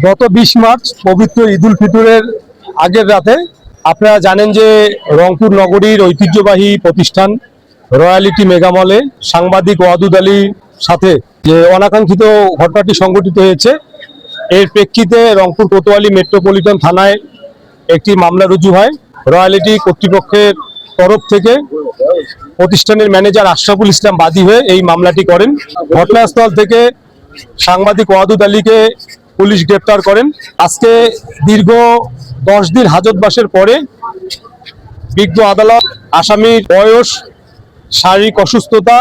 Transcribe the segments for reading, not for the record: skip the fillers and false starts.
গত 20 মার্চ পবিত্র ঈদ উল ফিতরের আগের রাতে আপনারা জানেন যে রংপুর নগরীর ঐতিহ্যবাহী প্রতিষ্ঠান রয়্যালিটি মেগা মলে সাংবাদিক ওয়াদুদ আলীর সাথে যে অনাকাঙ্ক্ষিত ঘটনাটি সংঘটিত হয়েছে, এর প্রেক্ষিতে রংপুর কোতোয়ালি মেট্রোপলিটন থানায় একটি মামলা রুজু হয়। রয়্যালিটি কর্তৃপক্ষের তরফ থেকে প্রতিষ্ঠানের ম্যানেজার আশরাফুল ইসলাম বাদী হয়ে এই মামলাটি করেন। ঘটনাস্থল থেকে সাংবাদিক ওয়াদুদ আলীকে পুলিশ গ্রেপ্তার করেন। আজকে দীর্ঘ 10 দিন হাজতবাসের পরে বিজ্ঞ আদালত আসামির বয়স, শারীরিক অসুস্থতা,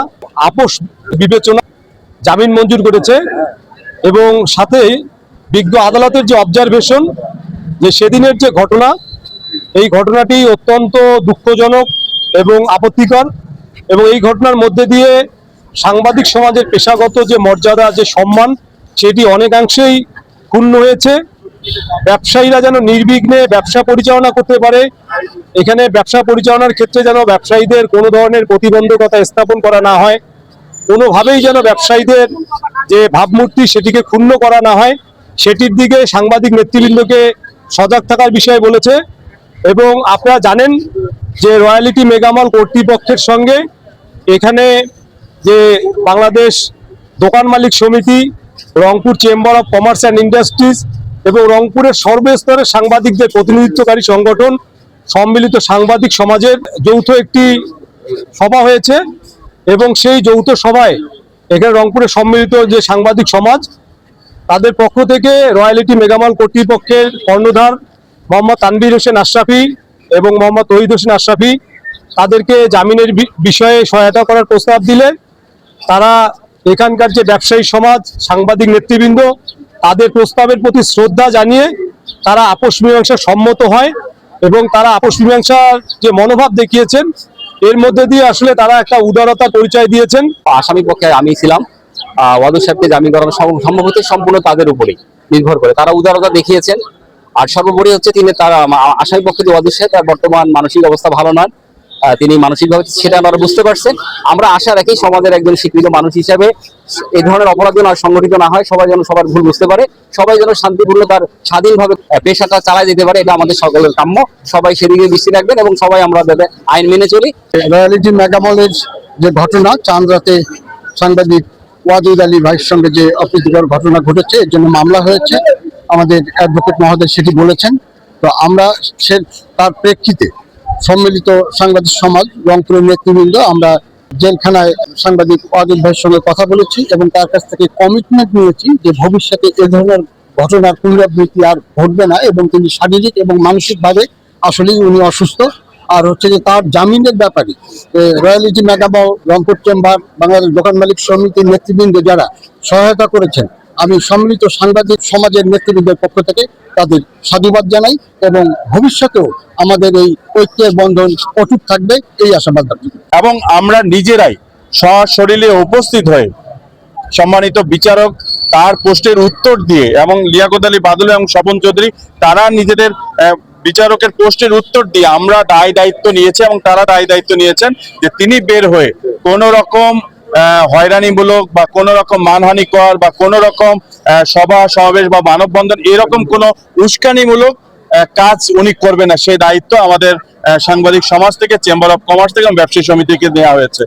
আপোষ বিবেচনা জামিন মঞ্জুর করেছে এবং সাথেই বিজ্ঞ আদালতের যে অবজারভেশন, যে সেদিনের যে ঘটনা, এই ঘটনাটি অত্যন্ত দুঃখজনক এবং আপত্তিকর এবং এই ঘটনার মধ্যে দিয়ে সাংবাদিক সমাজের পেশাগত যে মর্যাদা, যে সম্মান, সেটি অনেকাংশেই ক্ষুণ্ণ হয়েছে। ব্যবসায়ীরা যেন নির্বিঘ্নে ব্যবসা পরিচালনা করতে পারে, এখানে ব্যবসা পরিচালনার ক্ষেত্রে যেন ব্যবসায়ীদের কোনো ধরনের প্রতিবন্ধকতা স্থাপন করা না হয়, কোনোভাবেই যেন ব্যবসায়ীদের যে ভাবমূর্তি সেটিকে ক্ষুণ্ণ করা না হয়, সেটির দিকে সাংবাদিক নেতৃবৃন্দকে সজাগ থাকার বিষয় বলেছে। এবং আপনারা জানেন যে রয়্যালিটি মেগামল কর্তৃপক্ষের সঙ্গে এখানে যে বাংলাদেশ দোকান মালিক সমিতি, Rangpur chamber of commerce and industries এবং রংপুরের সর্বস্তরের সাংবাদিকদের প্রতিনিধিত্বকারী সংগঠন সম্মিলিত সাংবাদিক সমাজের যৌথ একটি সভা হয়েছে এবং সেই যৌথ সভায় এখানে রংপুরের সম্মিলিত যে সাংবাদিক সমাজ, তাদের পক্ষ থেকে রয়্যালিটি মেগামল কর্তৃপক্ষের কর্ণধার মোহাম্মদ তানভীর হোসেন আশরাফি এবং মোহাম্মদ তহিদ হোসেন আশরাফি তাদেরকে জামিনের বিষয়ে সহায়তা করার প্রস্তাব দিলে তারা এখানকার যে ব্যবসায়ী সমাজ, সাংবাদিক নেতৃবৃন্দ, তাদের প্রস্তাবের প্রতি শ্রদ্ধা জানিয়ে তারা আপোষ মীমাংসায় সম্মত হয় এবং তারা আপোষ মীমাংসার যে মনোভাব দেখিয়েছেন, এর মধ্যে দিয়ে আসলে তারা একটা উদারতা পরিচয় দিয়েছেন। আসামি পক্ষে আমি ছিলাম, ওয়াদুদ সাহেবকে জামিন করানো সম্ভব হচ্ছে সম্পূর্ণ তাদের উপরেই নির্ভর করে, তারা উদারতা দেখিয়েছেন। আর সর্বোপরি হচ্ছে তারা আসামি পক্ষে যে ওয়াদুদ সাহেব, তার বর্তমান মানসিক অবস্থা ভালো নয়, তিনি মানসিকভাবে সেটা আমরা বুঝতে পারছেন। আমরা আশা রাখি সমাজের একজন স্বীকৃত মানুষ হিসাবে এই ধরনের অপরাধ যেন আর সংগঠিত না হয়, সবাই যেন সবার ভুল বুঝতে পারে, সবাই যেন শান্তিপূর্ণ তার স্বাধীনভাবে পেশাটা চালায় যেতে পারে, এটা আমাদের সকলের কাম্য। সবাই সেদিকে দৃষ্টি রাখবেন এবং সবাই আমরা যাতে আইন মেনে চলি। রয়্যালিটি মেগামলের যে ঘটনা, চাঁদ রাতে সাংবাদিক ওয়াদুদ আলী ভাইয়ের সঙ্গে যে অপ্রীতিকর ঘটনা ঘটেছে, এর জন্য মামলা হয়েছে। আমাদের অ্যাডভোকেট মহোদয় সেটি বলেছেন। তো আমরা তার প্রেক্ষিতে সম্মিলিত সাংবাদিক সমাজ, রংপুরের নেতৃবৃন্দ, আমরা জেলখানায় সাংবাদিক ওয়াদুদ ভাইয়ের সঙ্গে কথা বলেছি এবং তার কাছ থেকে কমিটমেন্ট নিয়েছি যে ভবিষ্যতে এ ধরনের ঘটনার পুনরাবৃত্তি আর ঘটবে না এবং তিনি শারীরিক এবং মানসিকভাবে আসলেই উনি অসুস্থ। আর হচ্ছে যে তার জামিনের ব্যাপারে royalty mega mall, Rangpur chamber, Bangladesh দোকান মালিক সমিতির নেতৃবৃন্দ যারা সহায়তা করেছেন, আমি সম্মিলিত সাংবাদিক সমাজের নেতৃবৃন্দের পক্ষ থেকে তাদের সাধুবাদ জানাই এবং ভবিষ্যতেও আমাদের এই ঐক্যের বন্ধন অটুট থাকবে, এই আশাবাদ রাখি। এবং আমরা নিজেরাই সশরীরে উপস্থিত হয়ে সম্মানিত বিচারক তার প্রশ্নের উত্তর দিয়ে এবং লিয়াকত আলী বাদল এবং স্বপন চৌধুরী তারা নিজেদের বিচারকের প্রশ্নের উত্তর দিয়ে আমরা দায় দায়িত্ব নিয়েছি এবং তারা দায় দায়িত্ব নিয়েছেন যে তিনি বের হয়ে কোন রকম হয়রানিমূলক বা কোন রকম মানহানিকর বা কোন রকম সভা সমাবেশ বা মানববন্ধন এরকম কোন উস্কানিমূলক কাজ উনি করবে না, সেই দায়িত্ব আমাদের সাংবাদিক সমাজ থেকে, চেম্বার অফ কমার্স থেকে এবং ব্যবসায়ী সমিতিকে দেওয়া হয়েছে।